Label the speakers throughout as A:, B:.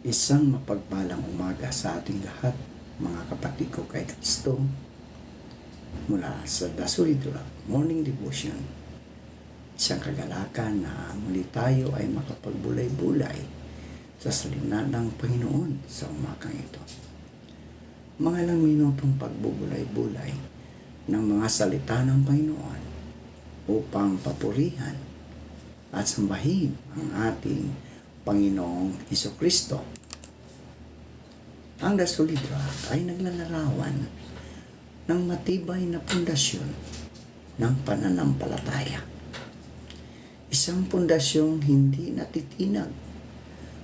A: Isang mapagpalang umaga sa ating lahat, mga kapatid ko kay Kristo, mula sa The Solid Rock Morning Devotion. Isang kagalakan na muli tayo ay makapagbulay-bulay sa salita ng Panginoon sa umagang ito. Mga ilang minutong pagbubulay-bulay ng mga salita ng Panginoon upang papurihan at sambahin ang ating Panginoong Hesukristo. Ang The Solid Rock ay naglalarawan ng matibay na pundasyon ng pananampalataya. Isang pundasyong hindi natitinag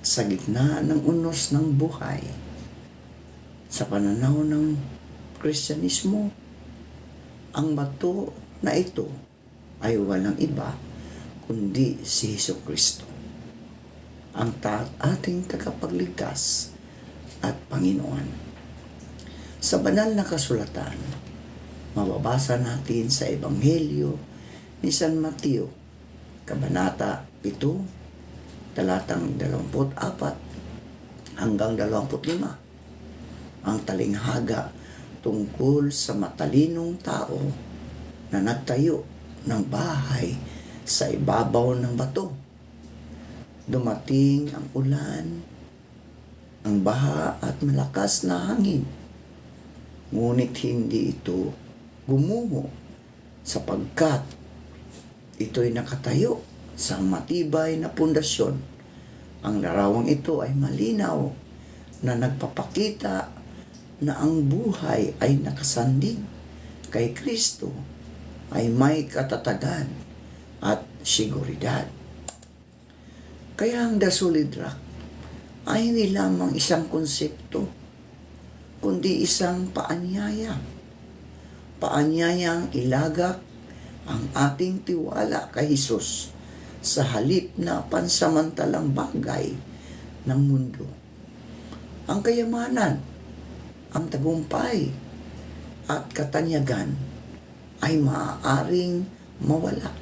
A: sa gitna ng unos ng buhay. Sa pananaw ng Kristyanismo, ang bato na ito ay walang iba kundi si Hesukristo, ang ating tagapagligtas at Panginoon. Sa banal na kasulatan, mababasa natin sa Ebanghelyo ni San Mateo, Kabanata 7, talatang 24 hanggang 25, ang talinghaga tungkol sa matalinong tao na nagtayo ng bahay sa ibabaw ng bato. Dumating ang ulan, ang baha at malakas na hangin. Ngunit hindi ito gumuho sapagkat ito'y nakatayo sa matibay na pundasyon. Ang larawang ito ay malinaw na nagpapakita na ang buhay ay nakasandig kay Kristo ay may katatagan at siguridad. Kaya ang The Solid Rock ay hindi lamang isang konsepto, kundi isang paanyaya. Paanyayang ilagak ang ating tiwala kay Jesus sa halip na pansamantalang bagay ng mundo. Ang kayamanan, ang tagumpay, at katanyagan ay maaaring mawala.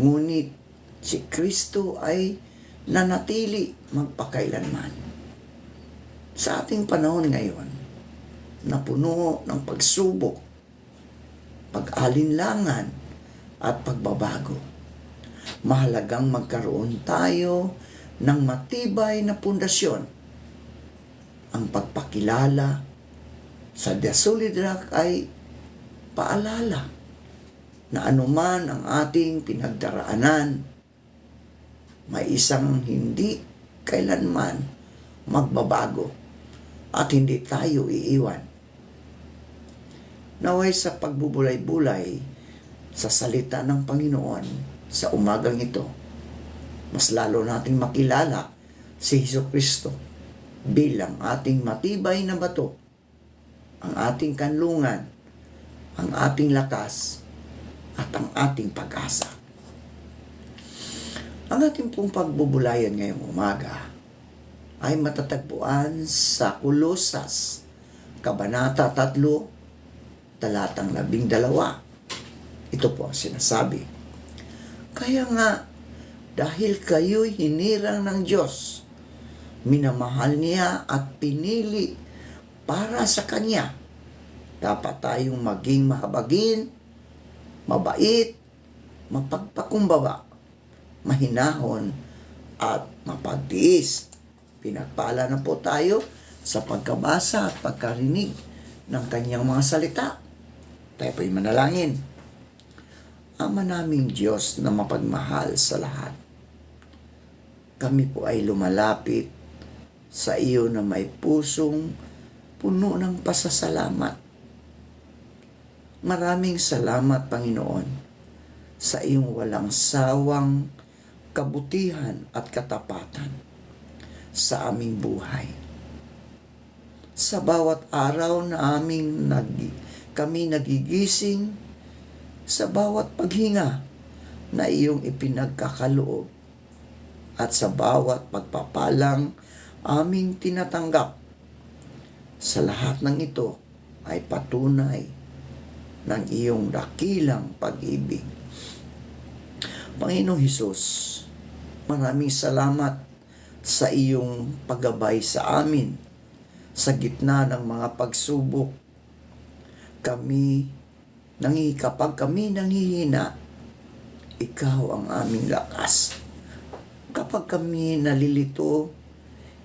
A: Ngunit si Kristo ay nanatili magpakailanman. Sa ating panahon ngayon, na puno ng pagsubok, pag-alinlangan at pagbabago, mahalagang magkaroon tayo ng matibay na pundasyon. Ang pagpakilala sa The Solid Rock ay paalala na anuman ang ating pinagdaraanan, may isang hindi kailanman magbabago at hindi tayo iiwan. Naway sa pagbubulay-bulay sa salita ng Panginoon sa umagang ito, mas lalo nating makilala si Hesukristo bilang ating matibay na bato, ang ating kanlungan, ang ating lakas, at ang ating pag-asa. Ang ating pong pagbubulayan ngayong umaga ay matatagpuan sa Kolosas, Kabanata 3, talatang 12. Ito po ang sinasabi. Kaya nga, dahil kayo'y hinirang ng Diyos, minamahal niya at pinili para sa Kanya, dapat tayong maging mahabagin, mabait, mapagpakumbaba, mahinahon, at mapagtiis. Pinagpala na po tayo sa pagkabasa at pagkarinig ng kanyang mga salita. Tayo po'y manalangin. Ama naming Diyos na mapagmahal sa lahat, kami po ay lumalapit sa iyo na may pusong puno ng pasasalamat. Maraming salamat, Panginoon, sa iyong walang sawang kabutihan at katapatan sa aming buhay. Sa bawat araw na kami nagigising, sa bawat paghinga na iyong ipinagkakaloob, at sa bawat pagpapalang aming tinatanggap, sa lahat ng ito ay patunay ng iyong dakilang pag-ibig. Panginoong Hesus, maraming salamat sa iyong paggabay sa amin sa gitna ng mga pagsubok. Kapag kami nanghihina, ikaw ang aming lakas. Kapag kami nalilito,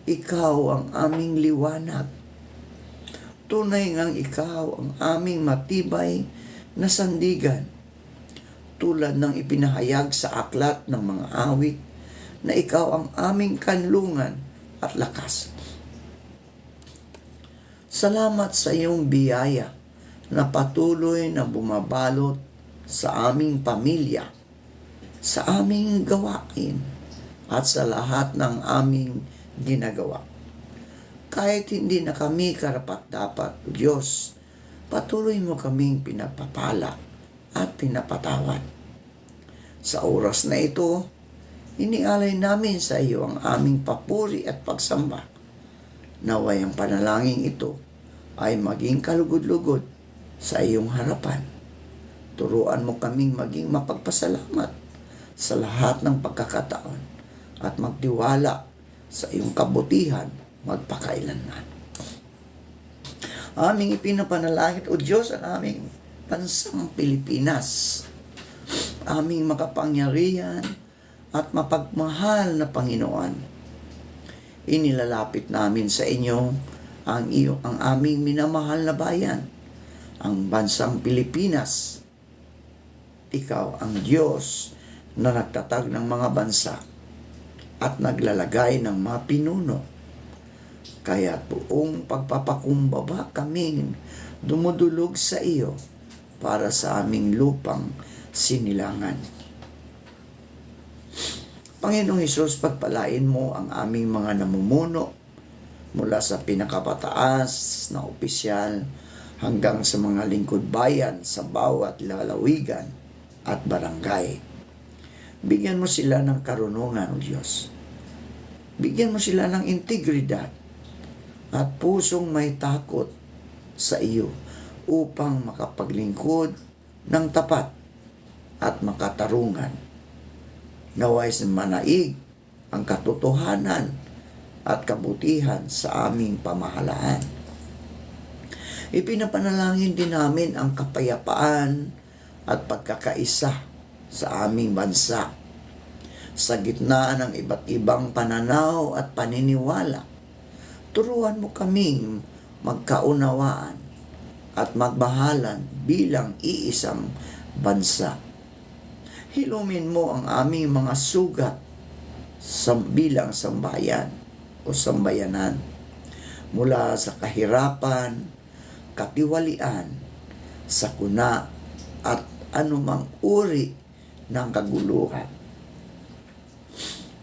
A: ikaw ang aming liwanag. Tunay ngang ikaw ang aming matibay na sandigan, tulad ng ipinahayag sa aklat ng mga awit na ikaw ang aming kanlungan at lakas. Salamat sa iyong biyaya na patuloy na bumabalot sa aming pamilya, sa aming gawain, at sa lahat ng aming ginagawa. Kahit hindi na kami karapat-dapat, Diyos, patuloy mo kaming pinapapala at pinapatawad. Sa oras na ito, inialay namin sa iyo ang aming papuri at pagsamba. Naway ang panalangin ito ay maging kalugod-lugod sa iyong harapan. Turuan mo kaming maging mapagpasalamat sa lahat ng pagkakataon at magtiwala sa iyong kabutihan magpakailanman. Aming ipinapanalangin, O Diyos, ang aming bansang Pilipinas, aming makapangyarihan at mapagmahal na Panginoon. Inilalapit namin sa inyo ang aming minamahal na bayan, ang bansang Pilipinas. Ikaw ang Diyos na nagtatag ng mga bansa at naglalagay ng mga pinuno. Kaya buong pagpapakumbaba kaming dumudulog sa iyo para sa aming lupang sinilangan. Panginoong Hesus, pagpalain mo ang aming mga namumuno mula sa pinakapataas na opisyal hanggang sa mga lingkod bayan sa bawat lalawigan at barangay. Bigyan mo sila ng karunungan, O Diyos. Bigyan mo sila ng integridad at pusong may takot sa iyo upang makapaglingkod ng tapat at makatarungan. Naway manaig ang katotohanan at kabutihan sa aming pamahalaan. Ipinapanalangin din namin ang kapayapaan at pagkakaisa sa aming bansa. Sa gitna ng iba't ibang pananaw at paniniwala, turuan mo kaming magkaunawaan at magmahalan bilang iisang bansa. Hilumin mo ang aming mga sugat bilang sambayan o sambayanan mula sa kahirapan, katiwalian, sakuna at anumang uri ng kaguluhan.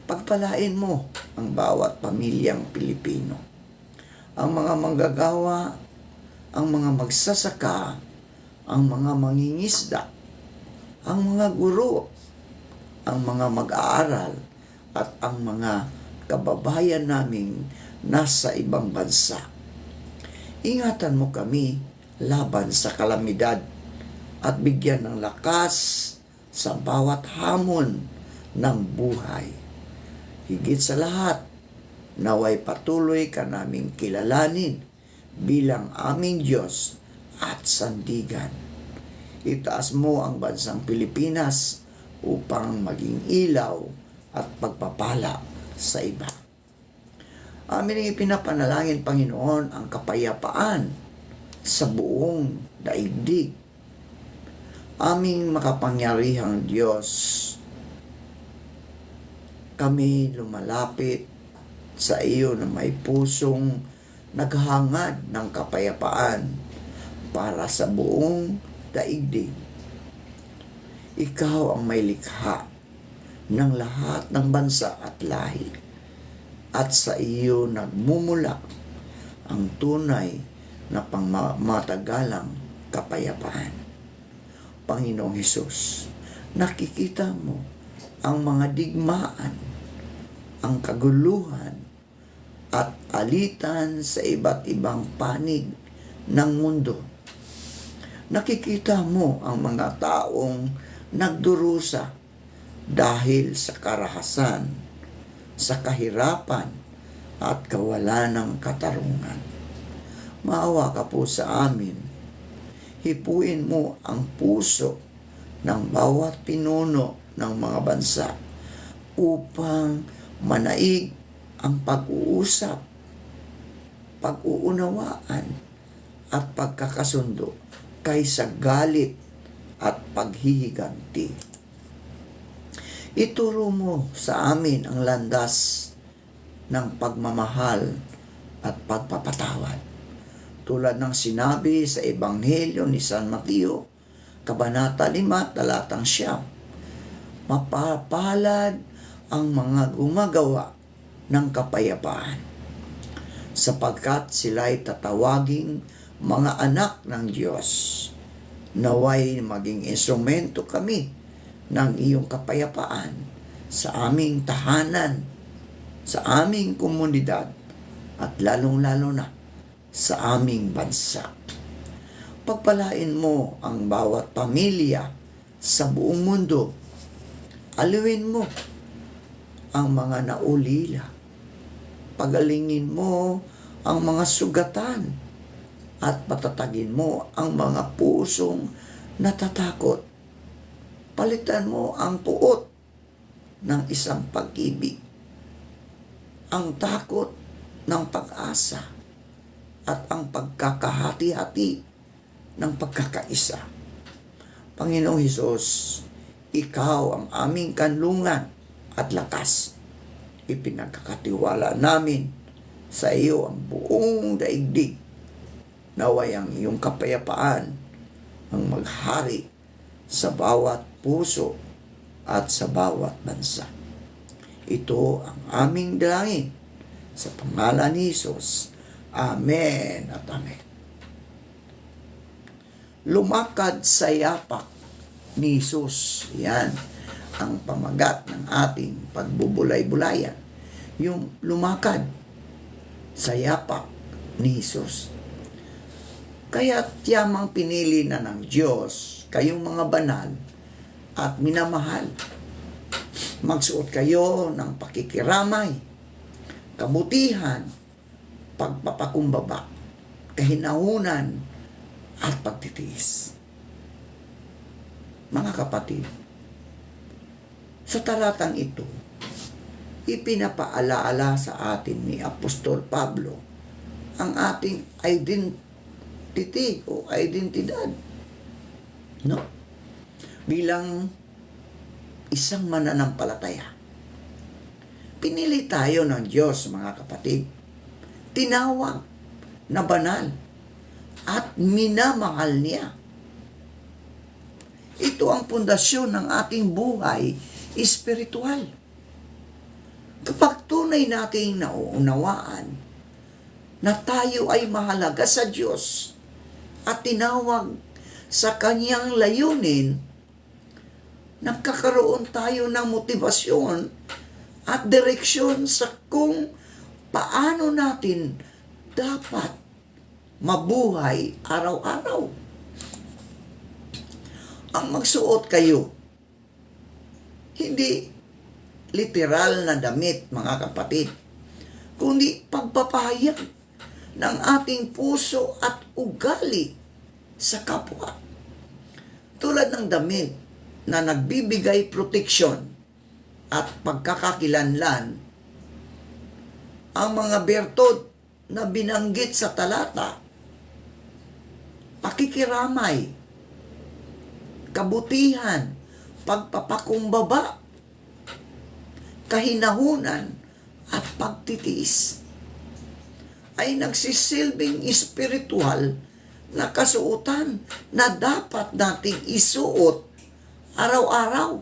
A: Pagpalain mo ang bawat pamilyang Pilipino, ang mga manggagawa, ang mga magsasaka, ang mga mangingisda, ang mga guro, ang mga mag-aaral, at ang mga kababayan naming nasa ibang bansa. Ingatan mo kami laban sa kalamidad at bigyan ng lakas sa bawat hamon ng buhay. Higit sa lahat, naway patuloy ka naming kilalanin bilang aming Diyos at sandigan. Itaas mo ang bansang Pilipinas upang maging ilaw at pagpapala sa iba. Amin ang ipinapanalangin, Panginoon, ang kapayapaan sa buong daigdig. Aming makapangyarihang Diyos, kami lumalapit sa iyo na may pusong naghangad ng kapayapaan para sa buong daigdig. Ikaw ang may likha ng lahat ng bansa at lahi, at sa iyo nagmumula ang tunay na pangmatagalang kapayapaan. Panginoong Hesus, nakikita mo ang mga digmaan, ang kaguluhan, at alitan sa iba't ibang panig ng mundo. Nakikita mo ang mga taong nagdurusa dahil sa karahasan, sa kahirapan at kawalan ng katarungan. Maawa ka po sa amin. Hipuin mo ang puso ng bawat pinuno ng mga bansa upang manaig ang pag-uusap, pag-uunawaan at pagkakasundo kaysa galit at paghihiganti. Ituro mo sa amin ang landas ng pagmamahal at pagpapatawad. Tulad ng sinabi sa Ebanghelyo ni San Mateo, Kabanata 5, talatang 9, mapapalad ang mga gumagawa ng kapayapaan, sapagkat sila'y tatawaging mga anak ng Diyos. Naway maging instrumento kami ng iyong kapayapaan sa aming tahanan, sa aming komunidad, at lalong-lalo na sa aming bansa. Pagpalain mo ang bawat pamilya sa buong mundo. Aliwin mo ang mga naulila. Pagalingin mo ang mga sugatan at patatagin mo ang mga pusong natatakot. Palitan mo ang puot ng isang pag-ibig, ang takot ng pag-asa, at ang pagkakahati-hati ng pagkakaisa. Panginoong Hesus, Ikaw ang aming kanlungan at lakas. Ipinagkakatiwala namin sa iyo ang buong daigdig. Naway ang iyong kapayapaan ang maghari sa bawat puso at sa bawat bansa. Ito ang aming dalangin sa pangalan ni Jesus. Amen at amen. Lumakad sa yapak ni Jesus. Yan ang pamagat ng ating pagbubulay-bulayan. Yung lumakad sa yapak ni Jesus. Kaya tiyamang pinili na ng Diyos kayong mga banal at minamahal. Magsuot kayo ng pakikiramay, kabutihan, pagpapakumbaba, kahinahunan, at pagtitiis. Mga kapatid, sa talatang ito, ipinapaalaala sa atin ni Apostol Pablo ang ating identity o identidad. No? Bilang isang mananampalataya. Pinili tayo ng Diyos, mga kapatid. Tinawag na banal at minamahal niya. Ito ang pundasyon ng ating buhay espiritual. Kapag tunay nating nauunawaan na tayo ay mahalaga sa Diyos at tinawag sa Kanyang layunin, nagkakaroon tayo ng motibasyon at direksyon sa kung paano natin dapat mabuhay araw-araw. Ang magsuot kayo, hindi literal na damit, mga kapatid, kundi pagpapahayag ng ating puso at ugali sa kapwa. Tulad ng damit na nagbibigay proteksyon at pagkakakilanlan, ang mga bertod na binanggit sa talata, pakikiramay, kabutihan, pagpapakumbaba, kahinahunan, at pagtitiis, ay nagsisilbing espiritual na kasuotan na dapat nating isuot araw-araw.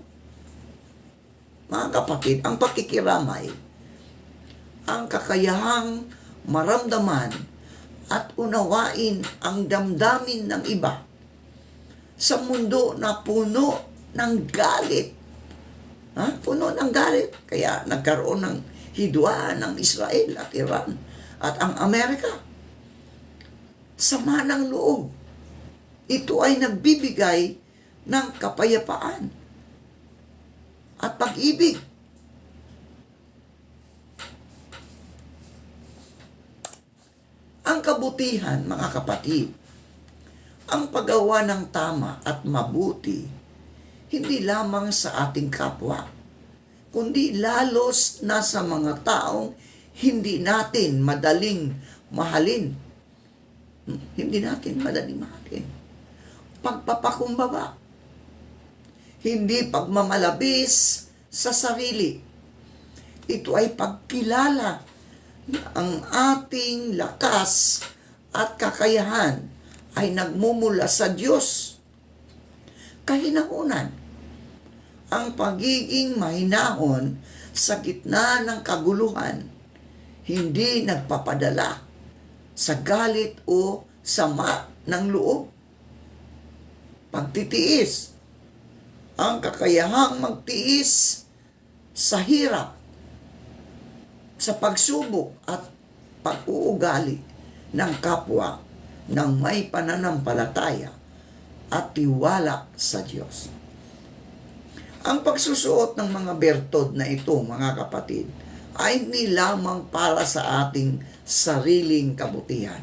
A: Mga kapatid, ang pakikiramay, ang kakayahang maramdaman at unawain ang damdamin ng iba sa mundo na puno ng galit. Puno ng galit. Kaya nagkaroon ng hidwaan ng Israel at Iran at ang Amerika. Sama ng loob. Ito ay nagbibigay ng kapayapaan at pag-ibig. Ang kabutihan, mga kapatid, ang paggawa ng tama at mabuti, hindi lamang sa ating kapwa, kundi lalos na sa mga taong hindi natin madaling mahalin. Hindi natin madaling mahalin. Pagpapakumbaba, hindi pagmamalabis sa sarili. Ito ay pagkilala na ang ating lakas at kakayahan ay nagmumula sa Diyos. Kahinahunan, ang pagiging mahinahon sa gitna ng kaguluhan, hindi nagpapadala sa galit o sama ng loob. Pagtitiis, ang kakayahang magtiis sa hirap, sa pagsubok at pag-uugali ng kapwa ng may pananampalataya at tiwala sa Diyos. Ang pagsusuot ng mga bertod na ito, mga kapatid, ay hindi lamang para sa ating sariling kabutihan,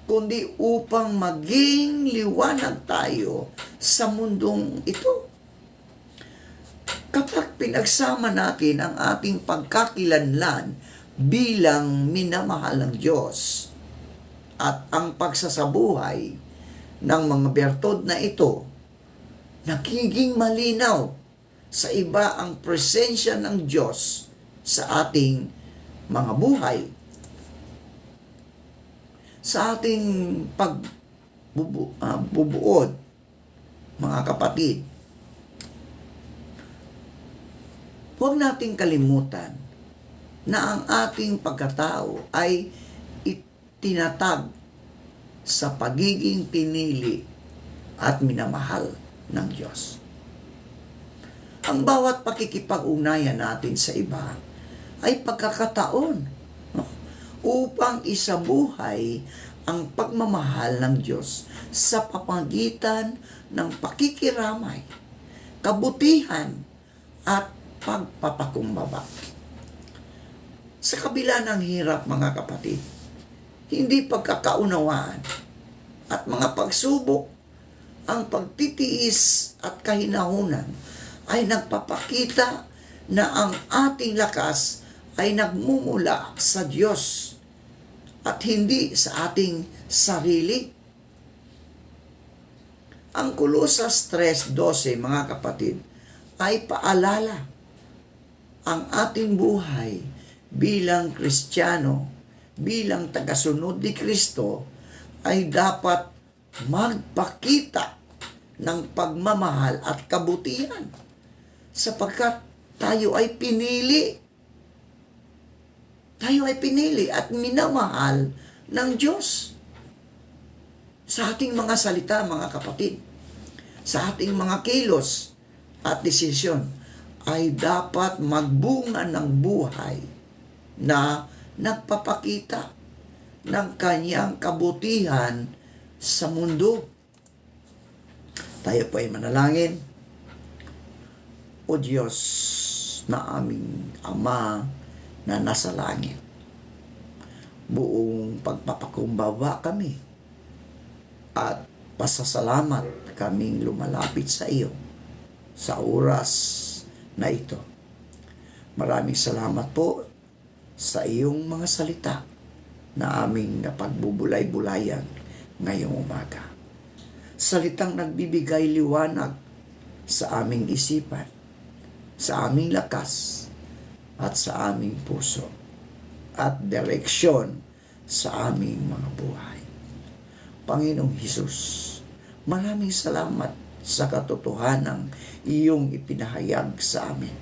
A: kundi upang maging liwanag tayo sa mundong ito. Kapag pinagsama natin ang ating pagkakilanlan bilang minamahal ng Diyos at ang pagsasabuhay ng mga bertod na ito, nagiging malinaw sa iba ang presensya ng Diyos sa ating mga buhay, sa ating pagbubuod, mga kapatid. Huwag nating kalimutan na ang ating pagkatao ay itinatag sa pagiging pinili at minamahal ng Diyos. Ang bawat pakikipag-ugnayan natin sa iba ay pagkakataon, no, upang isabuhay ang pagmamahal ng Diyos sa pamamagitan ng pakikiramay, kabutihan at pagpapakumbaba. Sa kabila ng hirap, mga kapatid, hindi pagkakaunawaan at mga pagsubok, ang pagtitiis at kahinahunan ay nagpapakita na ang ating lakas ay nagmumula sa Diyos at hindi sa ating sarili. Ang Kolosas 3:12, mga kapatid, ay paalala ang ating buhay bilang Kristiyano, bilang tagasunod ni Kristo, ay dapat magpakita ng pagmamahal at kabutihan sapagkat tayo ay pinili. Tayo ay pinili at minamahal ng Diyos. Sa ating mga salita, mga kapatid, sa ating mga kilos at desisyon, ay dapat magbunga ng buhay na nagpapakita ng kanyang kabutihan sa mundo. Tayo po ay manalangin. O Diyos na aming Ama na nasa langit, buong pagpapakumbaba kami at pasasalamat kaming lumalapit sa iyo sa oras na ito. Maraming salamat po sa iyong mga salita na aming napagbubulay-bulayan ngayong umaga. Salitang nagbibigay liwanag sa aming isipan, sa aming lakas, at sa aming puso, at direksyon sa aming mga buhay. Panginoong Hesus, maraming salamat sa katotohanang iyong ipinahayag sa amin.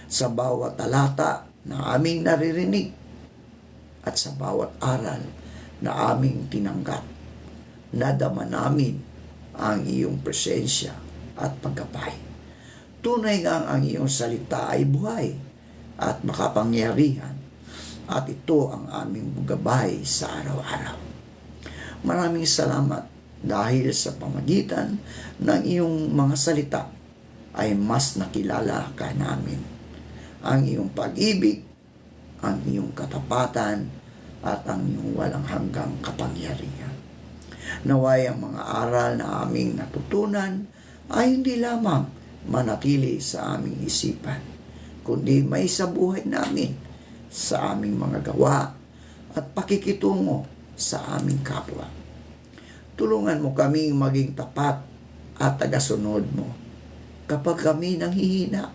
A: Sa bawat talata na aming naririnig at sa bawat aral na aming tinanggap, nadama namin ang iyong presensya at paggabay. Tunay nga ang iyong salita ay buhay at makapangyarihan at ito ang aming gabay sa araw-araw. Maraming salamat dahil sa pamagitan ng iyong mga salita ay mas nakilala ka namin. Ang iyong pag-ibig, ang iyong katapatan, at ang iyong walang hanggang kapangyarihan. Naway ang mga aral na aming natutunan ay hindi lamang manatili sa aming isipan, kundi may sa buhay namin, sa aming mga gawa at pakikitungo sa aming kapwa. Tulungan mo kaming maging tapat at tagasunod mo. Kapag kami nanghihina,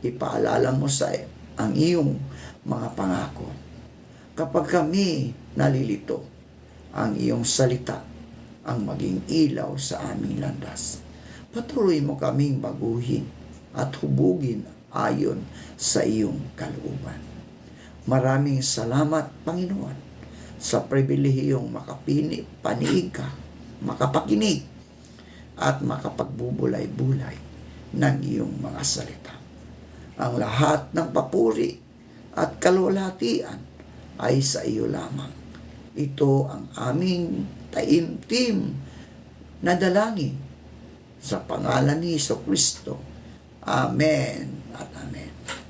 A: ipaalala mo sa ang iyong mga pangako. Kapag kami nalilito, ang iyong salita ang maging ilaw sa aming landas. Patuloy mo kaming baguhin at hubugin ayon sa iyong kalooban. Maraming salamat, Panginoon, sa pribilehiyong makapakinig at makapagbubulay-bulay ng iyong mga salita. Ang lahat ng papuri at kalwalhatian ay sa iyo lamang. Ito ang aming taimtim na dalangin sa pangalan ni Jesucristo. Amen at amen.